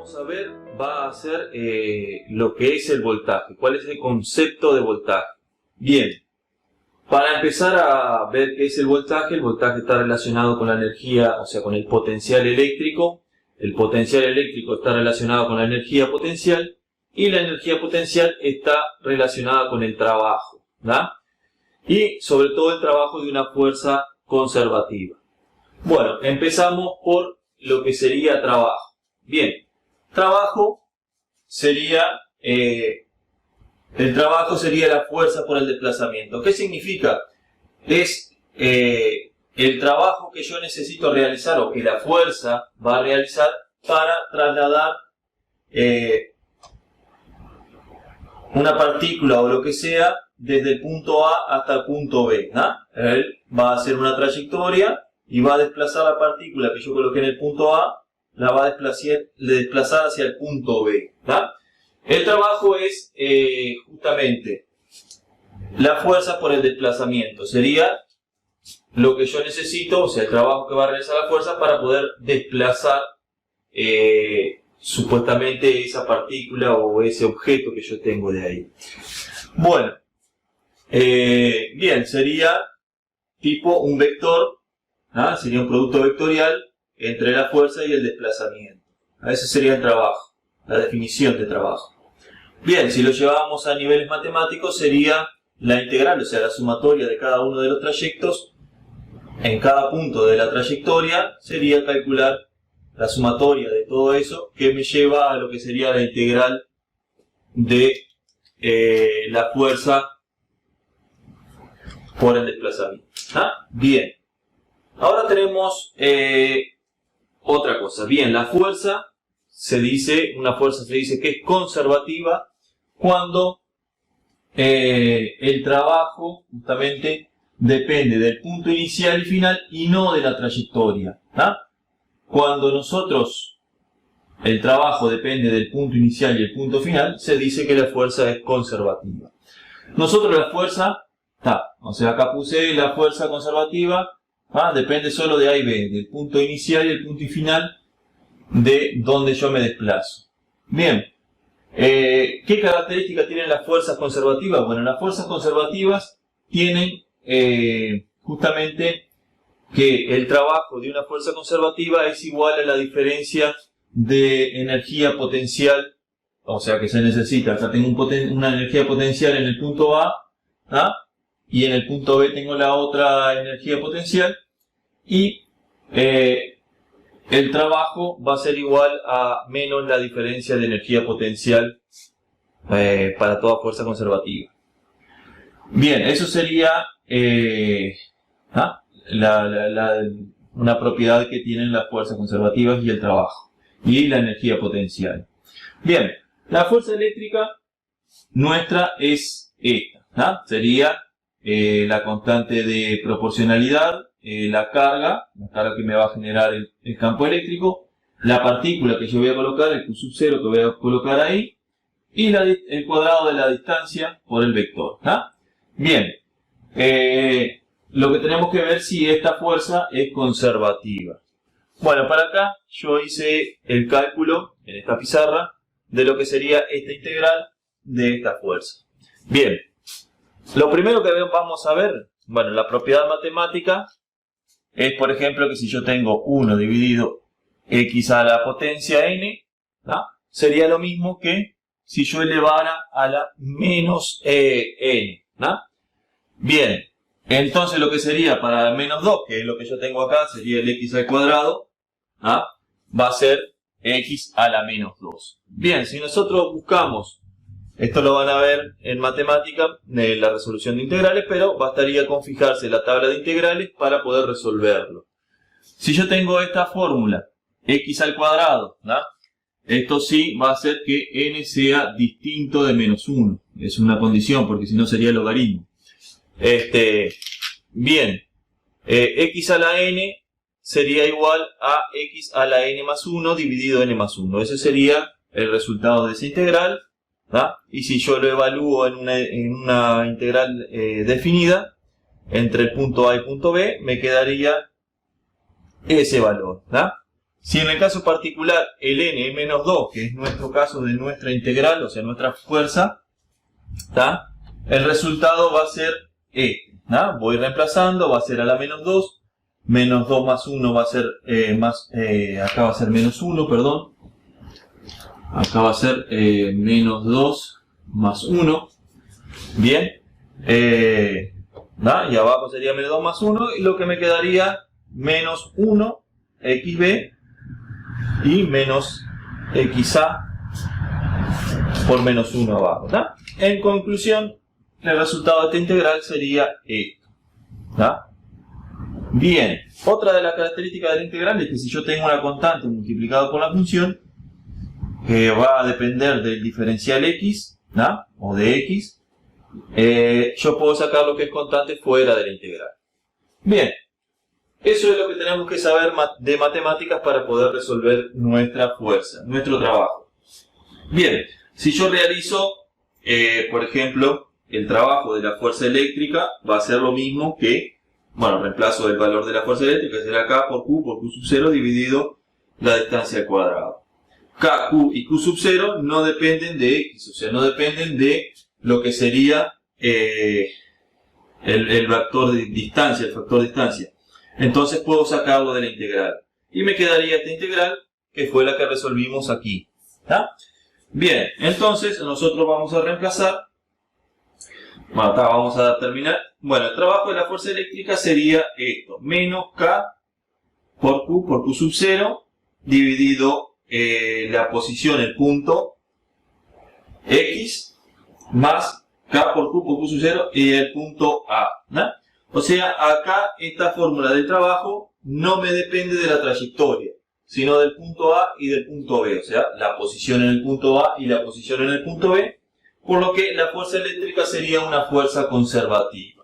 vamos a ver va a ser lo que es el voltaje. ¿Cuál es el concepto de voltaje? Bien, para empezar a ver qué es el voltaje está relacionado con la energía, o sea, con el potencial eléctrico. El potencial eléctrico está relacionado con la energía potencial y la energía potencial está relacionada con el trabajo, ¿verdad? Y sobre todo el trabajo de una fuerza conservativa. Bueno, empezamos por lo que sería trabajo. Bien, trabajo sería, el trabajo sería la fuerza por el desplazamiento. ¿Qué significa? Es el trabajo que yo necesito realizar o que la fuerza va a realizar para trasladar una partícula o lo que sea desde el punto A hasta el punto B, ¿no? Él va a hacer una trayectoria y va a desplazar la partícula que yo coloqué en el punto A, la va a desplazar hacia el punto B, ¿no? El trabajo es justamente la fuerza por el desplazamiento. Sería lo que yo necesito, o sea, el trabajo que va a realizar la fuerza para poder desplazar supuestamente esa partícula o ese objeto que yo tengo de ahí. Bueno, bien, sería tipo un vector, ¿ah? Sería un producto vectorial entre la fuerza y el desplazamiento. Ese sería el trabajo, la definición de trabajo. Bien, si lo llevábamos a niveles matemáticos sería la integral, o sea, la sumatoria de cada uno de los trayectos. En cada punto de la trayectoria sería calcular la sumatoria de todo eso, que me lleva a lo que sería la integral de la fuerza por el desplazamiento. ¿Ah? Bien. Ahora tenemos otra cosa. Bien, la fuerza una fuerza se dice que es conservativa cuando el trabajo justamente depende del punto inicial y final y no de la trayectoria. ¿Ah? Cuando el trabajo depende del punto inicial y el punto final, se dice que la fuerza es conservativa. Nosotros la fuerza, o sea, acá puse la fuerza conservativa, depende solo de A y B, del punto inicial y el punto final de donde yo me desplazo. Bien, ¿qué características tienen las fuerzas conservativas? Bueno, las fuerzas conservativas tienen justamente que el trabajo de una fuerza conservativa es igual a la diferencia de energía potencial, o sea que se necesita, acá tengo una energía potencial en el punto A, y en el punto B tengo la otra energía potencial, y el trabajo va a ser igual a menos la diferencia de energía potencial para toda fuerza conservativa. Bien, eso sería una propiedad que tienen las fuerzas conservativas y el trabajo, y la energía potencial. Bien, la fuerza eléctrica nuestra es esta, sería la constante de proporcionalidad, la carga que me va a generar el campo eléctrico, la partícula que yo voy a colocar, el Q sub 0 que voy a colocar ahí, y el cuadrado de la distancia por el vector. Bien, lo que tenemos que ver si esta fuerza es conservativa. Bueno, para acá yo hice el cálculo en esta pizarra de lo que sería esta integral de esta fuerza. Bien, lo primero que vamos a ver, bueno, la propiedad matemática es, por ejemplo, que si yo tengo 1 dividido x a la potencia n, sería lo mismo que si yo elevara a la menos n. Bien, entonces lo que sería para menos 2, que es lo que yo tengo acá, sería el x al cuadrado, va a ser x a la menos 2. Bien, si nosotros buscamos, esto lo van a ver en matemática, en la resolución de integrales, pero bastaría con fijarse la tabla de integrales para poder resolverlo. Si yo tengo esta fórmula, x al cuadrado, esto sí va a hacer que n sea distinto de menos 1. Es una condición, porque si no sería logaritmo. Bien, x a la n sería igual a x a la n más 1 dividido n más 1. Ese sería el resultado de esa integral. Y si yo lo evalúo en una integral definida entre el punto A y el punto B, me quedaría ese valor. Si en el caso particular el n es menos 2, que es nuestro caso de nuestra integral, o sea, nuestra fuerza, ¿tá? El resultado va a ser este, ¿tá? Voy reemplazando, va a ser a la menos 2, menos 2 más 1 va a ser, acá va a ser menos 1, perdón. Acá va a ser menos 2 más 1. Bien. ¿tá? Y abajo sería menos 2 más 1, y lo que me quedaría menos 1 xb y menos xa por menos 1 abajo. ¿tá? En conclusión, el resultado de esta integral sería esto. ¿tá? Bien, otra de las características de la integral es que si yo tengo una constante multiplicada por la función, que va a depender del diferencial x, ¿tá? O de x, yo puedo sacar lo que es constante fuera de la integral. Bien, eso es lo que tenemos que saber de matemáticas para poder resolver nuestra fuerza, nuestro trabajo. Bien, si yo realizo, por ejemplo, el trabajo de la fuerza eléctrica, va a ser lo mismo que, bueno, reemplazo el valor de la fuerza eléctrica, será K por Q sub 0 dividido la distancia al cuadrado. K, Q y Q sub 0 no dependen de X, o sea, no dependen de lo que sería el vector de distancia, el factor distancia. Entonces puedo sacarlo de la integral. Y me quedaría esta integral, que fue la que resolvimos aquí. ¿tá? Bien, entonces nosotros vamos a reemplazar. Bueno, acá vamos a terminar. Bueno, el trabajo de la fuerza eléctrica sería esto. Menos K por Q sub 0, dividido la posición, el punto X, más K por Q sub 0 y el punto A. ¿no? O sea, acá esta fórmula del trabajo no me depende de la trayectoria, sino del punto A y del punto B. O sea, la posición en el punto A y la posición en el punto B. Por lo que la fuerza eléctrica sería una fuerza conservativa.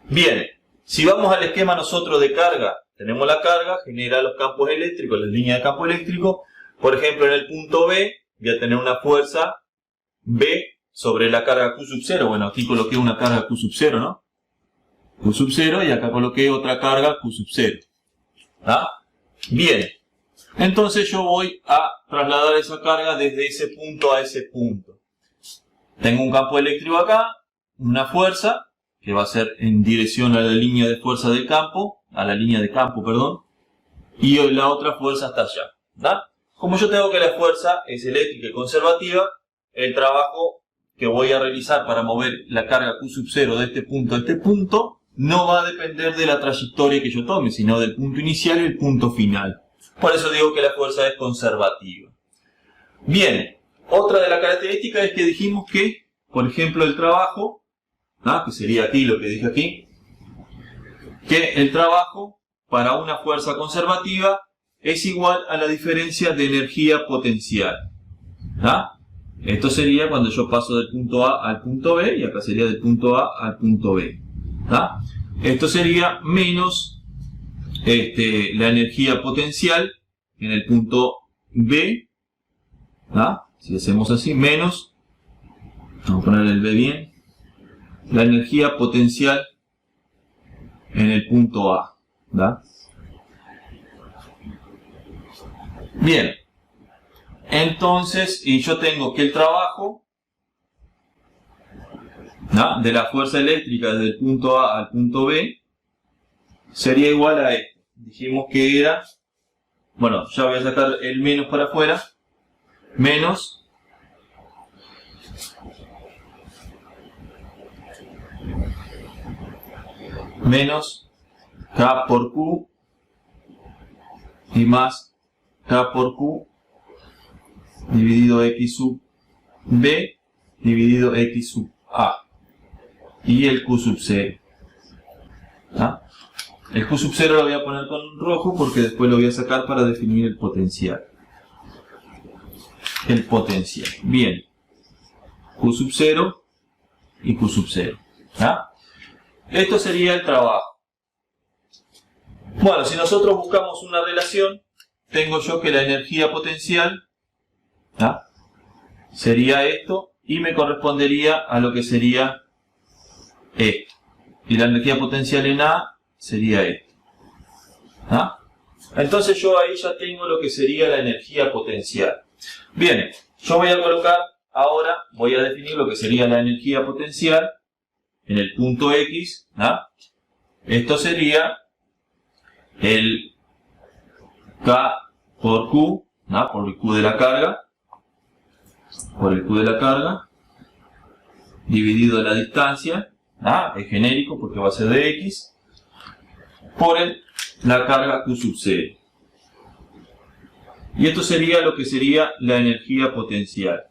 Bien, si vamos al esquema nosotros de carga, tenemos la carga, genera los campos eléctricos, las líneas de campo eléctrico. Por ejemplo, en el punto B voy a tener una fuerza B sobre la carga Q sub 0. Bueno, aquí coloqué una carga Q sub 0, ¿no? Q sub 0 y acá coloqué otra carga Q sub 0. ¿Ah? Bien, entonces yo voy a trasladar esa carga desde ese punto a ese punto. Tengo un campo eléctrico acá, una fuerza que va a ser en dirección a la línea de fuerza del campo, y la otra fuerza hasta allá. ¿tá? Como yo tengo que la fuerza es eléctrica y conservativa, el trabajo que voy a realizar para mover la carga Q sub 0 de este punto a este punto no va a depender de la trayectoria que yo tome, sino del punto inicial y el punto final. Por eso digo que la fuerza es conservativa. Bien, otra de las características es que dijimos que, por ejemplo, el trabajo, que sería aquí lo que dije aquí, que el trabajo para una fuerza conservativa es igual a la diferencia de energía potencial. Esto sería cuando yo paso del punto A al punto B, y acá sería del punto A al punto B. Esto sería menos la energía potencial en el punto B. Si hacemos así, menos, vamos a poner el B bien, la energía potencial en el punto A. Bien, entonces, y yo tengo que el trabajo de la fuerza eléctrica desde el punto A al punto B sería igual a esto. Dijimos que era, bueno, ya voy a sacar el menos para afuera, menos K por Q y más K por Q dividido X sub B dividido X sub A y el Q sub 0. El Q sub 0 lo voy a poner con rojo porque después lo voy a sacar para definir el potencial. Bien. Q sub 0 y Q sub 0. Esto sería el trabajo. Bueno, si nosotros buscamos una relación, tengo yo que la energía potencial sería esto y me correspondería a lo que sería esto. Y la energía potencial en A sería esto. Entonces yo ahí ya tengo lo que sería la energía potencial. Bien, yo voy a colocar, ahora voy a definir lo que sería la energía potencial en el punto X. Esto sería el K por Q, por el Q de la carga, dividido la distancia, es genérico porque va a ser de X, por la carga Q sub 0. Y esto sería lo que sería la energía potencial.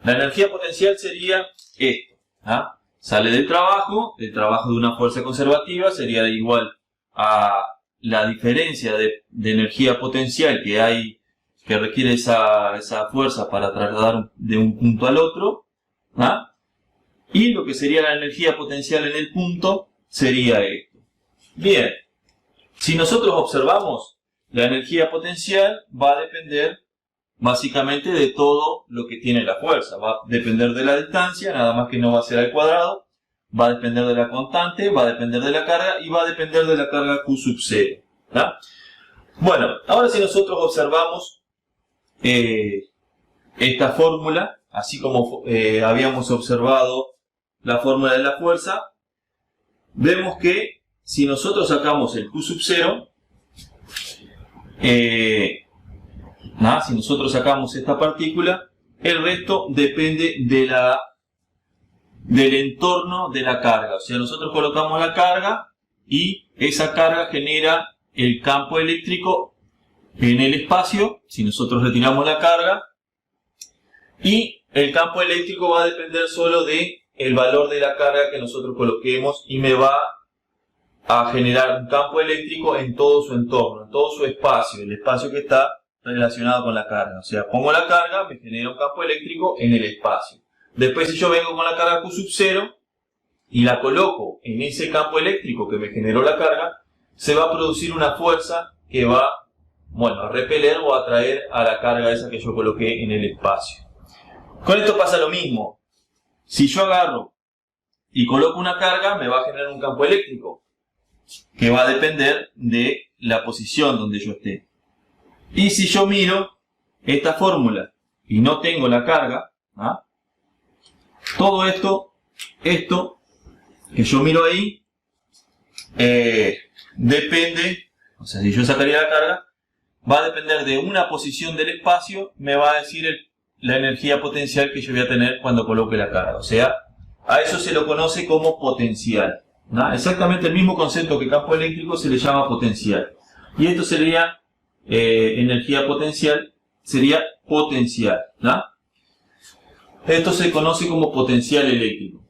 La energía potencial sería esto. Sale del trabajo de una fuerza conservativa, sería igual a la diferencia de energía potencial que hay, que requiere esa fuerza para trasladar de un punto al otro. Y lo que sería la energía potencial en el punto sería esto. Bien, si nosotros observamos, la energía potencial va a depender básicamente de todo lo que tiene la fuerza. Va a depender de la distancia, nada más que no va a ser al cuadrado. Va a depender de la constante, va a depender de la carga y va a depender de la carga Q sub 0. Bueno, ahora si nosotros observamos esta fórmula, así como habíamos observado la fórmula de la fuerza, vemos que si nosotros sacamos el Q sub 0, si nosotros sacamos esta partícula, el resto depende del entorno de la carga. O sea, nosotros colocamos la carga y esa carga genera el campo eléctrico en el espacio, si nosotros retiramos la carga, y el campo eléctrico va a depender solo del valor de la carga que nosotros coloquemos y me va a generar un campo eléctrico en todo su entorno, en todo su espacio, el espacio que está relacionado con la carga. O sea, pongo la carga, me genera un campo eléctrico en el espacio. Después, si yo vengo con la carga Q sub 0 y la coloco en ese campo eléctrico que me generó la carga, se va a producir una fuerza que va, a repeler o a atraer a la carga esa que yo coloqué en el espacio. Con esto pasa lo mismo. Si yo agarro y coloco una carga, me va a generar un campo eléctrico que va a depender de la posición donde yo esté. Y si yo miro esta fórmula y no tengo la carga, todo esto que yo miro ahí, depende, o sea, si yo sacaría la carga, va a depender de una posición del espacio, me va a decir la energía potencial que yo voy a tener cuando coloque la carga. O sea, a eso se lo conoce como potencial. Exactamente el mismo concepto que campo eléctrico se le llama potencial. Y esto sería energía potencial, sería potencial. Esto se conoce como potencial eléctrico.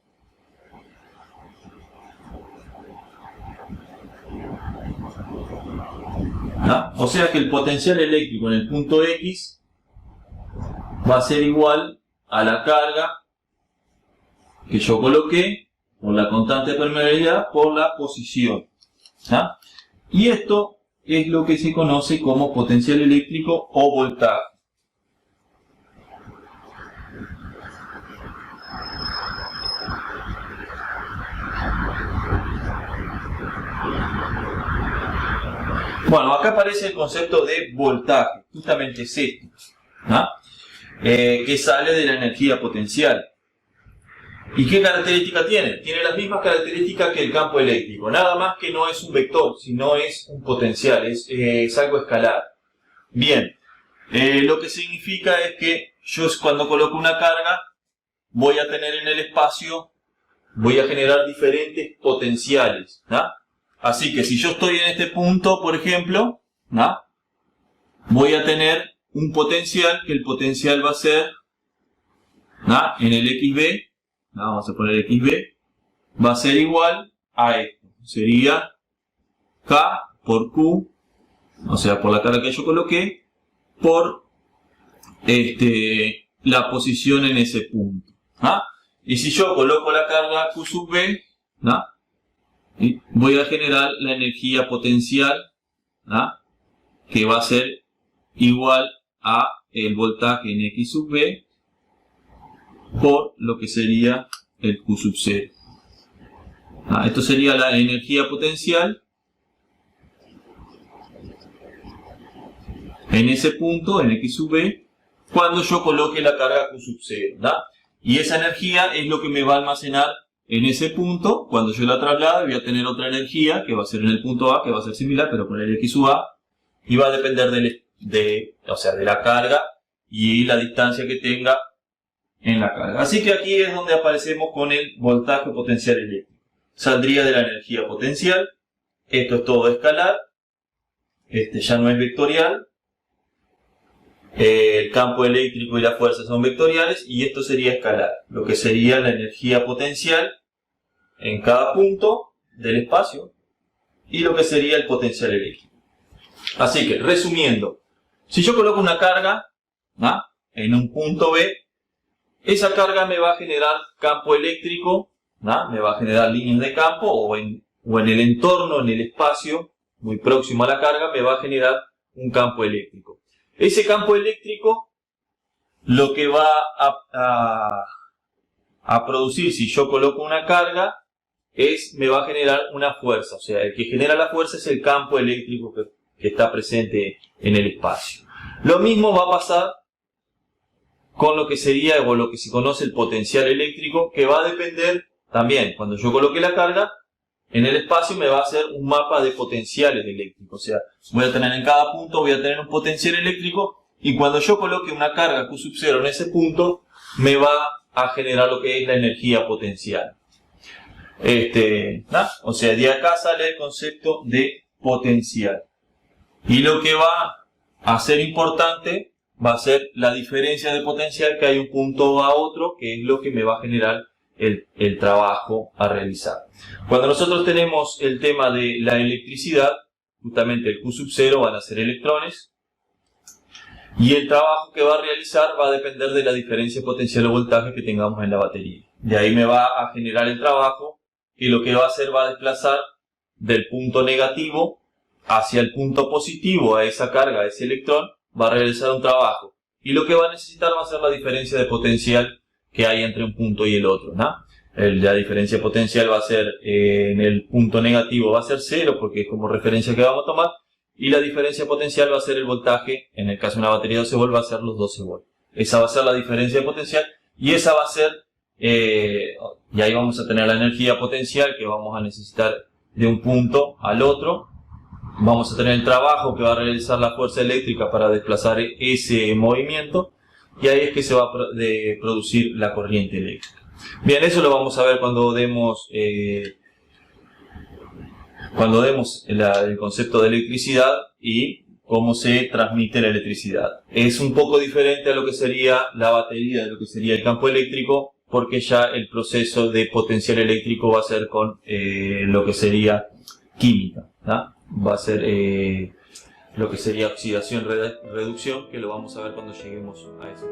O sea que el potencial eléctrico en el punto X va a ser igual a la carga que yo coloqué por la constante de permeabilidad por la posición. Y esto es lo que se conoce como potencial eléctrico o voltaje. Bueno, acá aparece el concepto de voltaje, justamente es esto, que sale de la energía potencial. ¿Y qué característica tiene? Tiene las mismas características que el campo eléctrico, nada más que no es un vector, sino es un potencial, es algo escalar. Bien, lo que significa es que yo cuando coloco una carga voy a tener en el espacio, voy a generar diferentes potenciales. Así que si yo estoy en este punto, por ejemplo, voy a tener un potencial, que el potencial va a ser en el XB, vamos a poner XB, va a ser igual a esto. Sería K por Q, o sea, por la carga que yo coloqué, por la posición en ese punto. Y si yo coloco la carga Q sub B, voy a generar la energía potencial, que va a ser igual a el voltaje en X sub B por lo que sería el Q sub 0. Esto sería la energía potencial en ese punto, en X sub B, cuando yo coloque la carga Q sub 0. Y esa energía es lo que me va a almacenar en ese punto. Cuando yo la traslade, voy a tener otra energía que va a ser en el punto A, que va a ser similar, pero con el X sub A, y va a depender de la carga y la distancia que tenga en la carga. Así que aquí es donde aparecemos con el voltaje potencial eléctrico. Saldría de la energía potencial. Esto es todo escalar. Este ya no es vectorial. El campo eléctrico y la fuerza son vectoriales y esto sería escalar, lo que sería la energía potencial en cada punto del espacio y lo que sería el potencial eléctrico. Así que, resumiendo, si yo coloco una carga en un punto B, esa carga me va a generar campo eléctrico, me va a generar líneas de campo o en el entorno, en el espacio muy próximo a la carga, me va a generar un campo eléctrico. Ese campo eléctrico lo que va a producir si yo coloco una carga me va a generar una fuerza. O sea, el que genera la fuerza es el campo eléctrico que está presente en el espacio. Lo mismo va a pasar con lo que sería o lo que se conoce el potencial eléctrico, que va a depender también, cuando yo coloque la carga, en el espacio me va a hacer un mapa de potenciales eléctricos. O sea, voy a tener en cada punto, voy a tener un potencial eléctrico y cuando yo coloque una carga Q sub 0 en ese punto, me va a generar lo que es la energía potencial. O sea, de acá sale el concepto de potencial. Y lo que va a ser importante va a ser la diferencia de potencial que hay un punto a otro, que es lo que me va a generar el trabajo a realizar. Cuando nosotros tenemos el tema de la electricidad, justamente el Q sub 0 van a ser electrones y el trabajo que va a realizar va a depender de la diferencia potencial de voltaje que tengamos en la batería. De ahí me va a generar el trabajo y lo que va a hacer va a desplazar del punto negativo hacia el punto positivo a esa carga, a ese electrón, va a realizar un trabajo. Y lo que va a necesitar va a ser la diferencia de potencial que hay entre un punto y el otro. La diferencia potencial va a ser, en el punto negativo va a ser 0, porque es como referencia que vamos a tomar, y la diferencia potencial va a ser el voltaje, en el caso de una batería de 12 volts va a ser los 12 volts. Esa va a ser la diferencia de potencial, y esa va a ser, y ahí vamos a tener la energía potencial que vamos a necesitar de un punto al otro. Vamos a tener el trabajo que va a realizar la fuerza eléctrica para desplazar ese movimiento, y ahí es que se va a producir la corriente eléctrica. Bien, eso lo vamos a ver cuando demos el concepto de electricidad y cómo se transmite la electricidad. Es un poco diferente a lo que sería la batería, de lo que sería el campo eléctrico, porque ya el proceso de potencial eléctrico va a ser con lo que sería química, va a ser lo que sería oxidación, reducción, que lo vamos a ver cuando lleguemos a eso.